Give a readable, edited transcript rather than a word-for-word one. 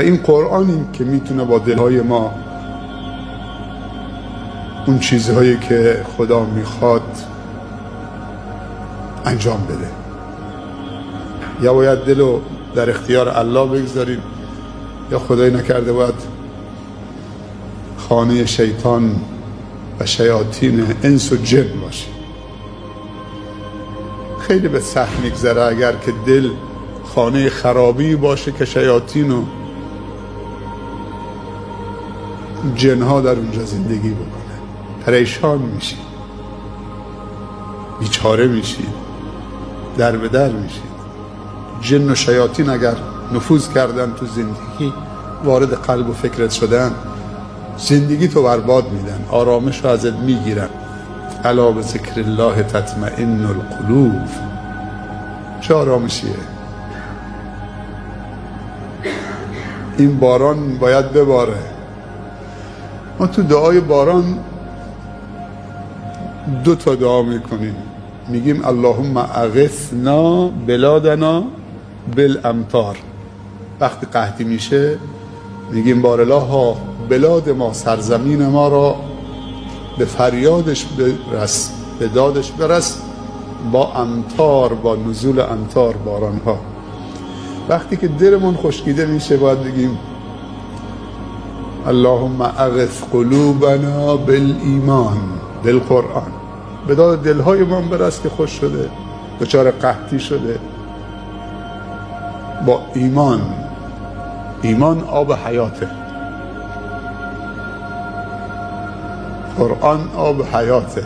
و این قرآنی که میتونه با دلهای ما اون چیزهایی که خدا میخواد انجام بده. یا باید دلو در اختیار الله بگذاریم، یا خدای نکرده باید خانه شیطان و شیاطین انس و جن باشه. خیلی به سخت میگذره اگر که دل خانه خرابی باشه که شیاطین و جنها در اونجا زندگی بکنه. پریشان میشید، بیچاره میشید، در به در میشید. جن و شیاطین اگر نفوذ کردن تو زندگی، وارد قلب و فکرت شدن، زندگی تو برباد میدن، آرامش رو ازت میگیرن. الا بذکر الله تطمئن القلوب. چه آرامشیه؟ این باران باید بباره. ما تو دعای باران 2 تا دعا میکنیم، میگیم اللهم اغثنا بلادنا بالامطار. وقتی قحطی میشه میگیم بارالله بلاد ما، سرزمین ما را به فریادش برس، به دادش برس با امطار، با نزول امطار، باران ها. وقتی که دلمون خشکیده میشه باید بگیم اللهم اغث قلوبنا بالایمان بالقرآن. به داد دلهای ما برس که خوش شده، دچار قحطی شده. با ایمان. ایمان آب حیاته، قرآن آب حیاته.